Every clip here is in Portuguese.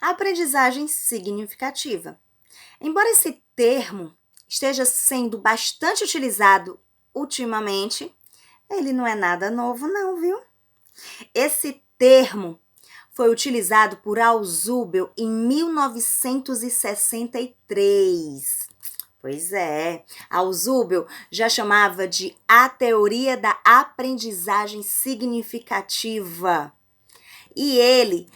Aprendizagem significativa. Embora esse termo esteja sendo bastante utilizado ultimamente, ele não é nada novo não, viu? Esse termo foi utilizado por Ausubel em 1963. Pois é, Ausubel já chamava de a teoria da aprendizagem significativa. E ele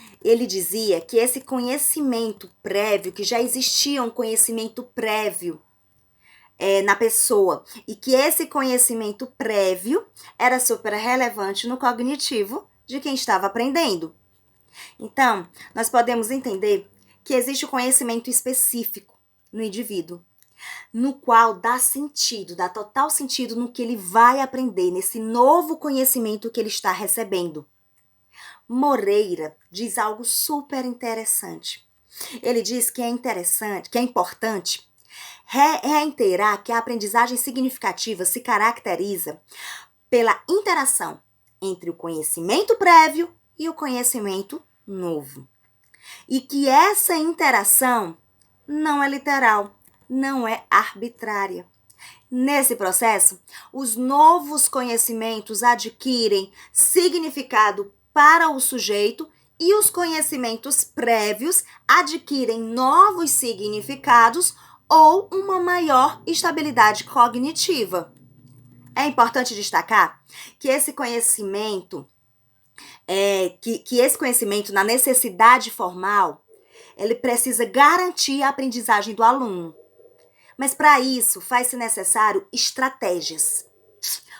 dizia que esse conhecimento prévio, que já existia um conhecimento prévio na pessoa, e que esse conhecimento prévio era super relevante no cognitivo de quem estava aprendendo. Então, nós podemos entender que existe o conhecimento específico no indivíduo, no qual dá sentido, dá total sentido no que ele vai aprender, nesse novo conhecimento que ele está recebendo. Moreira diz algo super interessante. Ele diz que é importante reiterar que a aprendizagem significativa se caracteriza pela interação entre o conhecimento prévio e o conhecimento novo. E que essa interação não é literal, não é arbitrária. Nesse processo, os novos conhecimentos adquirem significado para o sujeito e os conhecimentos prévios adquirem novos significados ou uma maior estabilidade cognitiva. É importante destacar que esse conhecimento, esse conhecimento na necessidade formal, ele precisa garantir a aprendizagem do aluno. Mas para isso, faz-se necessário estratégias.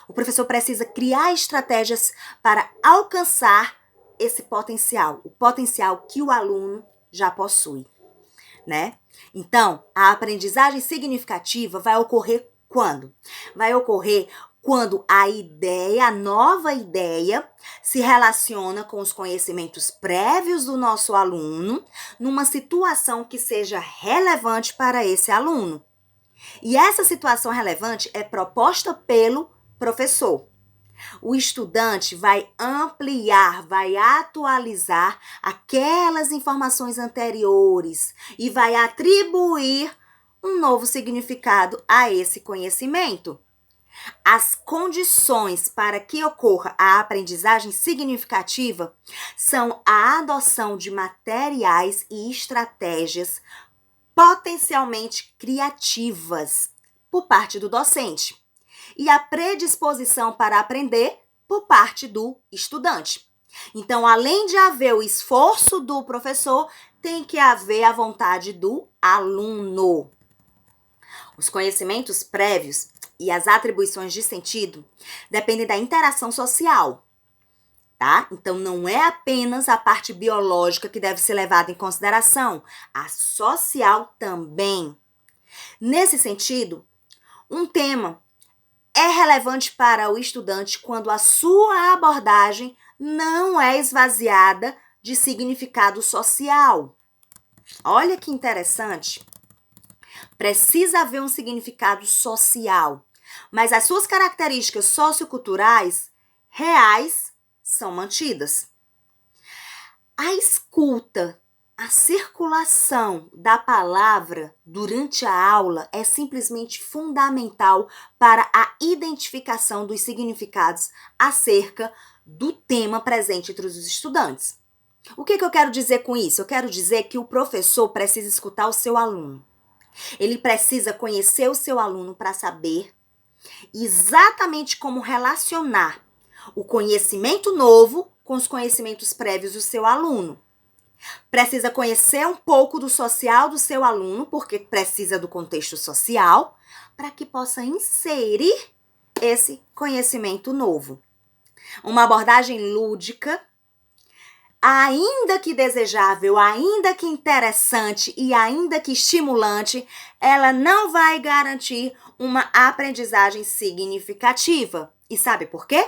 O professor precisa criar estratégias para alcançar esse potencial, o potencial que o aluno já possui, né? Então, a aprendizagem significativa vai ocorrer quando? Vai ocorrer quando a nova ideia, se relaciona com os conhecimentos prévios do nosso aluno, numa situação que seja relevante para esse aluno. E essa situação relevante é proposta pelo professor. O estudante vai ampliar, vai atualizar aquelas informações anteriores e vai atribuir um novo significado a esse conhecimento. As condições para que ocorra a aprendizagem significativa são a adoção de materiais e estratégias potencialmente criativas por parte do docente e a predisposição para aprender por parte do estudante. Então, além de haver o esforço do professor, tem que haver a vontade do aluno. Os conhecimentos prévios e as atribuições de sentido dependem da interação social, tá? Então, não é apenas a parte biológica que deve ser levada em consideração, a social também. Nesse sentido, um tema é relevante para o estudante quando a sua abordagem não é esvaziada de significado social. Olha que interessante. Precisa haver um significado social, mas as suas características socioculturais reais são mantidas. A escuta, a circulação da palavra durante a aula é simplesmente fundamental para a identificação dos significados acerca do tema presente entre os estudantes. O que eu quero dizer com isso? Eu quero dizer que o professor precisa escutar o seu aluno. Ele precisa conhecer o seu aluno para saber exatamente como relacionar o conhecimento novo com os conhecimentos prévios do seu aluno. Precisa conhecer um pouco do social do seu aluno, porque precisa do contexto social, para que possa inserir esse conhecimento novo. Uma abordagem lúdica, ainda que desejável, ainda que interessante e ainda que estimulante, ela não vai garantir uma aprendizagem significativa. E sabe por quê?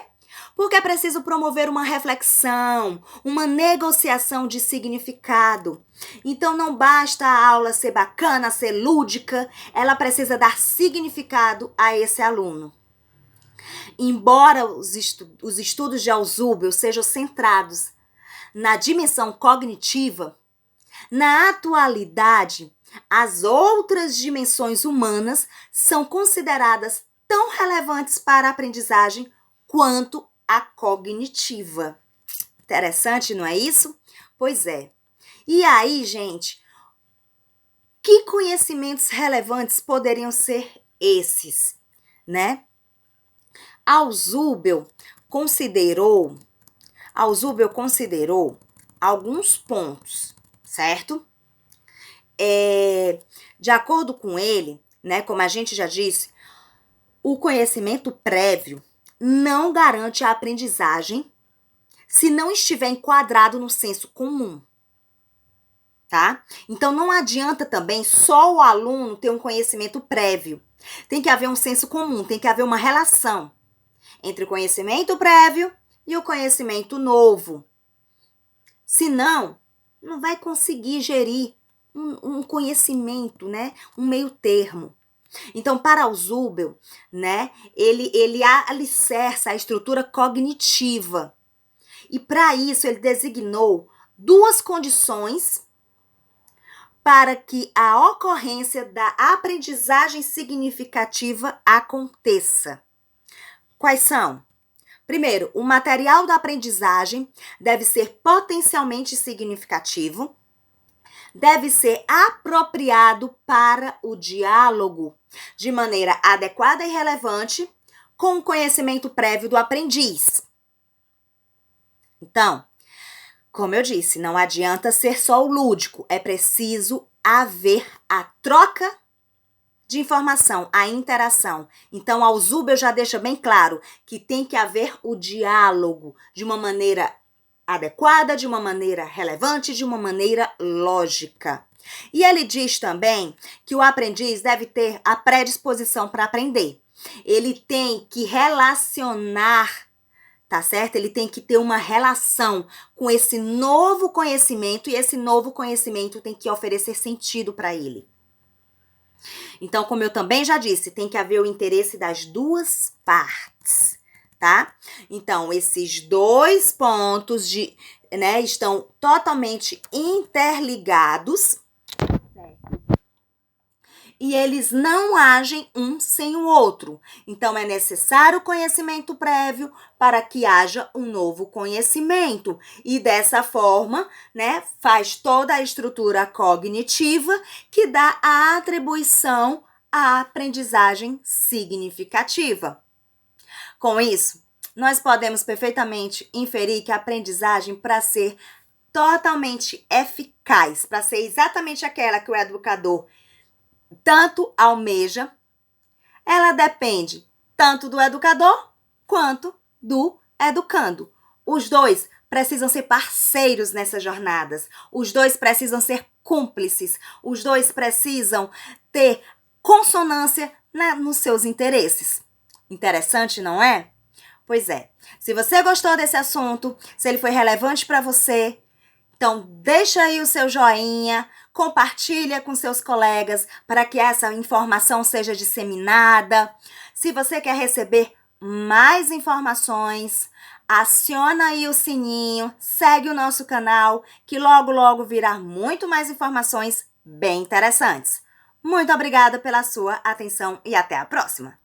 Porque é preciso promover uma reflexão, uma negociação de significado. Então não basta a aula ser bacana, ser lúdica, ela precisa dar significado a esse aluno. Embora os estudos de Ausubel sejam centrados na dimensão cognitiva, Na atualidade, as outras dimensões humanas são consideradas tão relevantes para a aprendizagem quanto a cognitiva. Interessante, não é isso? Pois é. E aí, gente, que conhecimentos relevantes poderiam ser esses, né? Ausubel considerou alguns pontos, certo? De acordo com ele, né, como a gente já disse, o conhecimento prévio não garante a aprendizagem se não estiver enquadrado no senso comum, tá? Então, não adianta também só o aluno ter um conhecimento prévio. Tem que haver um senso comum, tem que haver uma relação entre o conhecimento prévio e o conhecimento novo. Senão, não vai conseguir gerir um conhecimento, né? Um meio termo. Então, para o Zubel, né, ele alicerça a estrutura cognitiva. E para isso, ele designou duas condições para que a ocorrência da aprendizagem significativa aconteça. Quais são? Primeiro, o material da aprendizagem deve ser potencialmente significativo, deve ser apropriado para o diálogo de maneira adequada e relevante com o conhecimento prévio do aprendiz. Então, como eu disse, não adianta ser só o lúdico, é preciso haver a troca de informação, a interação. Então, a Ausubel já deixa bem claro que tem que haver o diálogo de uma maneira adequada, de uma maneira relevante, de uma maneira lógica. E ele diz também que o aprendiz deve ter a predisposição para aprender. Ele tem que relacionar, tá certo? Ele tem que ter uma relação com esse novo conhecimento e esse novo conhecimento tem que oferecer sentido para ele. Então, como eu também já disse, tem que haver o interesse das duas partes, tá? Então, esses dois pontos estão totalmente interligados, e eles não agem um sem o outro. Então, é necessário conhecimento prévio para que haja um novo conhecimento. E dessa forma, né, faz toda a estrutura cognitiva que dá a atribuição à aprendizagem significativa. Com isso, nós podemos perfeitamente inferir que a aprendizagem, para ser totalmente eficaz, para ser exatamente aquela que o educador tanto almeja, ela depende tanto do educador quanto do educando. Os dois precisam ser parceiros nessas jornadas. Os dois precisam ser cúmplices. Os dois precisam ter consonância nos seus interesses. Interessante, não é? Pois é. Se você gostou desse assunto, se ele foi relevante para você, então deixa aí o seu joinha, compartilha com seus colegas para que essa informação seja disseminada. Se você quer receber mais informações, aciona aí o sininho, segue o nosso canal, que logo, logo virá muito mais informações bem interessantes. Muito obrigada pela sua atenção e até a próxima!